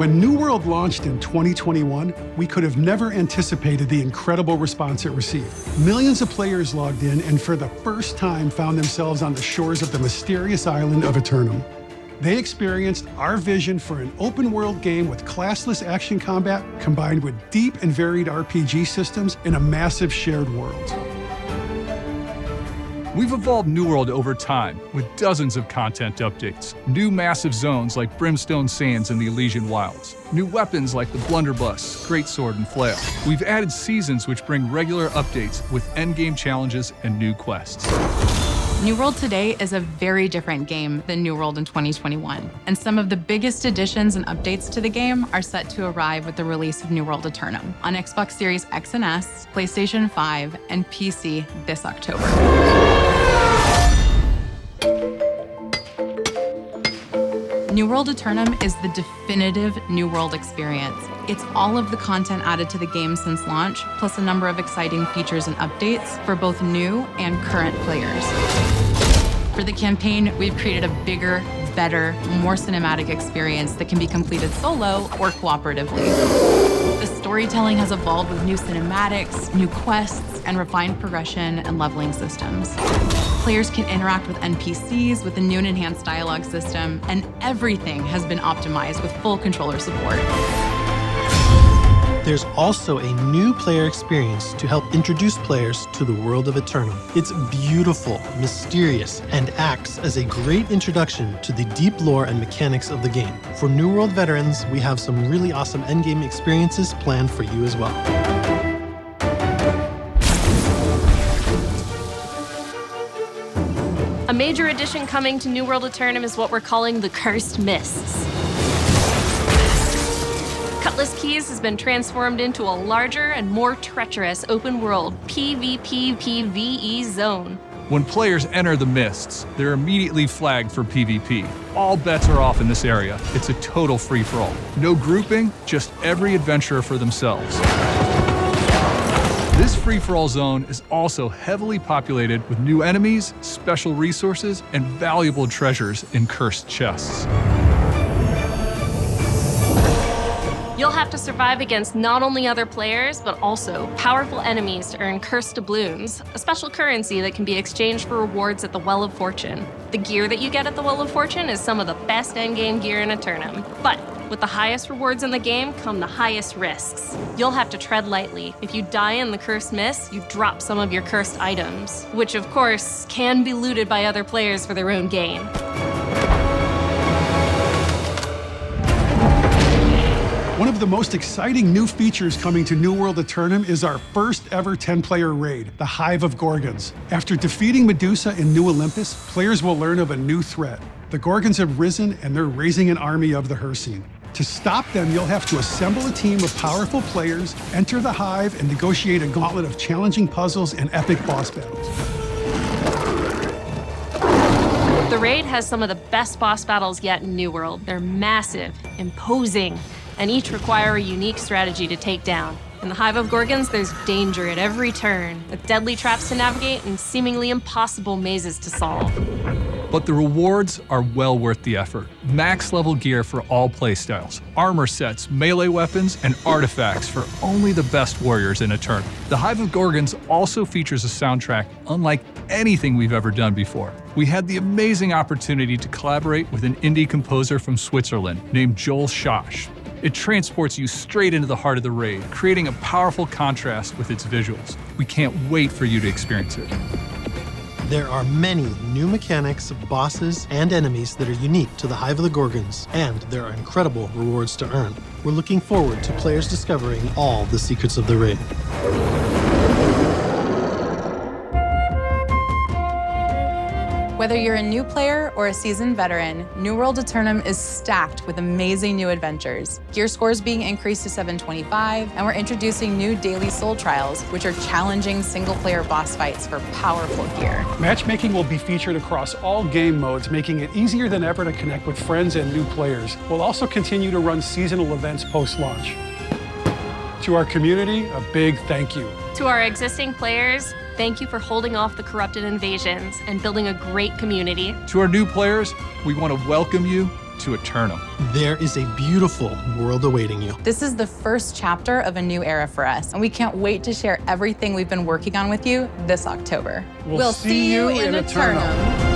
When New World launched in 2021, we could have never anticipated the incredible response it received. Millions of players logged in and for the first time found themselves on the shores of the mysterious island of Aeternum. They experienced our vision for an open-world game with classless action combat combined with deep and varied RPG systems in a massive shared world. We've evolved New World over time with dozens of content updates. New massive zones like Brimstone Sands and the Elysian Wilds. New weapons like the Blunderbuss, Greatsword, and Flail. We've added seasons which bring regular updates with endgame challenges and new quests. New World today is a very different game than New World in 2021, and some of the biggest additions and updates to the game are set to arrive with the release of New World Aeternum on Xbox Series X and S, PlayStation 5, and PC this October. New World Aeternum is the definitive New World experience. It's all of the content added to the game since launch, plus a number of exciting features and updates for both new and current players. For the campaign, we've created a bigger, better, more cinematic experience that can be completed solo or cooperatively. The storytelling has evolved with new cinematics, new quests, and refined progression and leveling systems. Players can interact with NPCs with a new and enhanced dialogue system, and everything has been optimized with full controller support. There's also a new player experience to help introduce players to the world of Aeternum. It's beautiful, mysterious, and acts as a great introduction to the deep lore and mechanics of the game. For New World veterans, we have some really awesome endgame experiences planned for you as well. A major addition coming to New World Aeternum is what we're calling the Cursed Mists. Cutlass Keys has been transformed into a larger and more treacherous open-world PvP/PvE zone. When players enter the mists, they're immediately flagged for PvP. All bets are off in this area. It's a total free-for-all. No grouping, just every adventurer for themselves. This free-for-all zone is also heavily populated with new enemies, special resources, and valuable treasures in cursed chests. You'll have to survive against not only other players, but also powerful enemies to earn cursed doubloons, a special currency that can be exchanged for rewards at the Well of Fortune. The gear that you get at the Well of Fortune is some of the best endgame gear in Aeternum. But with the highest rewards in the game come the highest risks. You'll have to tread lightly. If you die in the Cursed Mist, you drop some of your cursed items, which of course can be looted by other players for their own gain. One of the most exciting new features coming to New World Aeternum is our first ever 10-player raid, the Hive of Gorgones. After defeating Medusa in New Olympus, players will learn of a new threat. The Gorgones have risen and they're raising an army of the Hircine. To stop them, you'll have to assemble a team of powerful players, enter the Hive, and negotiate a gauntlet of challenging puzzles and epic boss battles. The raid has some of the best boss battles yet in New World. They're massive, imposing, and each require a unique strategy to take down. In the Hive of Gorgones, there's danger at every turn, with deadly traps to navigate and seemingly impossible mazes to solve. But the rewards are well worth the effort. Max level gear for all playstyles, armor sets, melee weapons, and artifacts for only the best warriors in Aeternum. The Hive of Gorgones also features a soundtrack unlike anything we've ever done before. We had the amazing opportunity to collaborate with an indie composer from Switzerland named Joel Schosch. It transports you straight into the heart of the raid, creating a powerful contrast with its visuals. We can't wait for you to experience it. There are many new mechanics, bosses, and enemies that are unique to the Hive of the Gorgones, and there are incredible rewards to earn. We're looking forward to players discovering all the secrets of the raid. Whether you're a new player or a seasoned veteran, New World Aeternum is stacked with amazing new adventures. Gear scores being increased to 725, and we're introducing new daily soul trials, which are challenging single-player boss fights for powerful gear. Matchmaking will be featured across all game modes, making it easier than ever to connect with friends and new players. We'll also continue to run seasonal events post-launch. To our community, a big thank you. To our existing players, thank you for holding off the corrupted invasions and building a great community. To our new players, we want to welcome you to Aeternum. There is a beautiful world awaiting you. This is the first chapter of a new era for us, and we can't wait to share everything we've been working on with you this October. We'll see you in Aeternum.